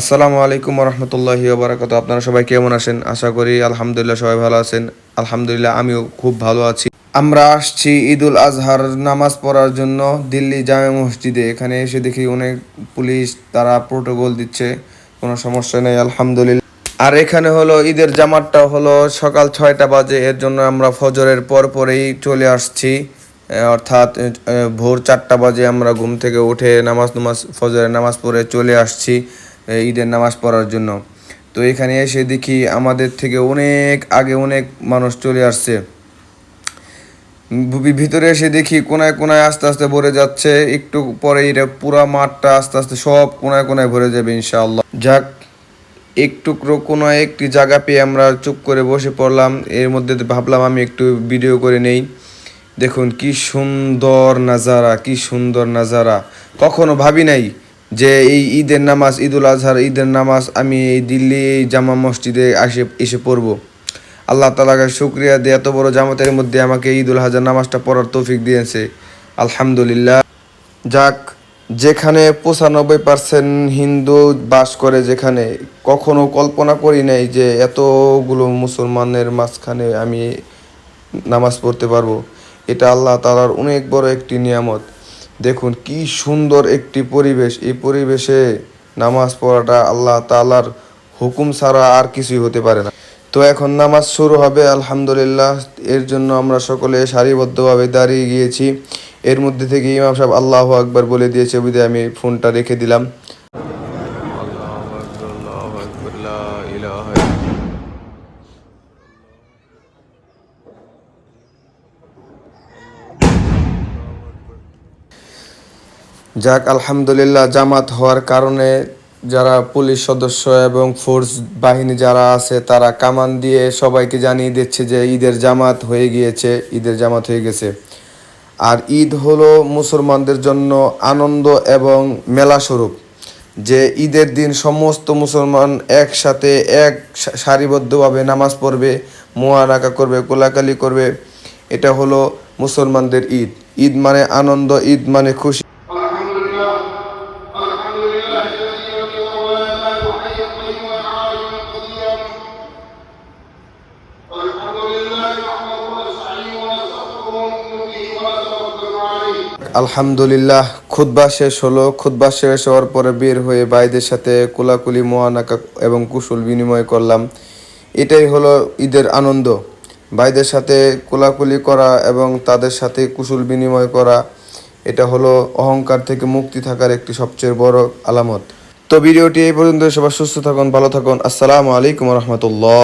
আসসালামু আলাইকুম রহমতুল্লাহি ওবরাকাতু। আপনারা সবাই কেমন আছেন? আশা করি আলহামদুলিল্লাহ সবাই ভালো আছেন। আলহামদুলিল্লাহ আমিও খুব ভালো আছি। আমরা আসছি ঈদুল আজহার নামাজ পড়ার জন্য দিল্লি জামে মসজিদে। এখানে এসে দেখি অনেক পুলিশ, তারা প্রোটোকল দিচ্ছে, কোনো সমস্যা নেই আলহামদুলিল্লাহ। আর এখানে হলো ঈদের জামাতটা হলো সকাল 6টা বাজে, এর জন্য আমরা ফজরের পরেই চলে আসছি। অর্থাৎ ভোর 4টা বাজে আমরা ঘুম থেকে উঠে ফজরের নামাজ পড়ে চলে আসছি ঈদের নামাজ পড়ার জন্য। তো এখানে এসে দেখি আমাদের থেকে অনেক আগে অনেক মানুষ চলে আসছে। ভিতরে এসে দেখি কোনায় কোনায় আস্তে আস্তে ভরে যাচ্ছে, একটু পরে এটা পুরা মাঠটা আস্তে আস্তে সব কোনায় কোনায় ভরে যাবে ইনশাআল্লাহ। যাক, কোনো একটি জায়গা পেয়ে আমরা চুপ করে বসে পড়লাম। এর মধ্যে ভাবলাম আমি একটু ভিডিও করে নেই। দেখুন কি সুন্দর নাজারা, কি সুন্দর নাজারা। কখনো ভাবি নাই যে এই ঈদুল আজহার ঈদের নামাজ আমি এই দিল্লি এই জামা মসজিদে এসে পড়ব। আল্লাহ তাআলাকে শুকরিয়া দিয়ে এত বড় জামাতের মধ্যে আমাকে ঈদুল আজহার নামাজটা পড়ার তৌফিক দিয়েছে, আলহামদুলিল্লাহ। যাক, যেখানে 95% হিন্দু বাস করে, যেখানে কখনো কল্পনা করি নাই যে এতগুলো মুসলমানের মাঝখানে আমি নামাজ পড়তে পারবো। এটা আল্লাহ তাআলার অনেক বড় একটি নিয়ামত। দেখুন কি সুন্দর একটি পরিবেশ। এই পরিবেশে নামাজ পড়াটা আল্লাহ তাআলার হুকুম ছাড়া আর কিছুই হতে পারে না। তো এখন নামাজ শুরু হবে আলহামদুলিল্লাহ। এর জন্য আমরা সকলে সারিবদ্ধভাবে দাঁড়িয়ে গিয়েছি। এর মধ্যে থেকে ইমাম সাহেব আল্লাহু আকবার বলে দিয়েছে, বিধায় আমি ফোনটা রেখে দিলাম। যাক আলহামদুলিল্লাহ, জামাত হওয়ার কারণে যারা পুলিশ সদস্য এবং ফোর্স বাহিনী যারা আছে, তারা কামান দিয়ে সবাইকে জানিয়ে দিচ্ছে যে ঈদের জামাত হয়ে গেছে। আর ঈদ হলো মুসলমানদের জন্য আনন্দ এবং মেলা স্বরূপ, যে ঈদের দিন সমস্ত মুসলমান একসাথে সারিবদ্ধভাবে নামাজ পড়বে, মোয়ারাকা করবে, কোলাকালি করবে। এটা হলো মুসলমানদের ঈদ। ঈদ মানে আনন্দ, ঈদ মানে খুশি। আলহামদুলিল্লাহ, খুতবা শেষ হলো। খুতবা শেষ হওয়ার পরে বের হয়ে ভাইদের সাথে কোলাকুলি, মোয়ানাকা এবং কুশল বিনিময় করলাম। এটাই হলো ঈদের আনন্দ। ভাইদের সাথে কোলাকুলি করা এবং তাদের সাথে কুশল বিনিময় করা, এটা হলো অহংকার থেকে মুক্তি থাকার একটি সবচেয়ে বড় আলামত। তো ভিডিওটি এই পর্যন্ত। সবাই সুস্থ থাকুন, ভালো থাকুন। আসসালামু আলাইকুম রহমতুল্লাহ।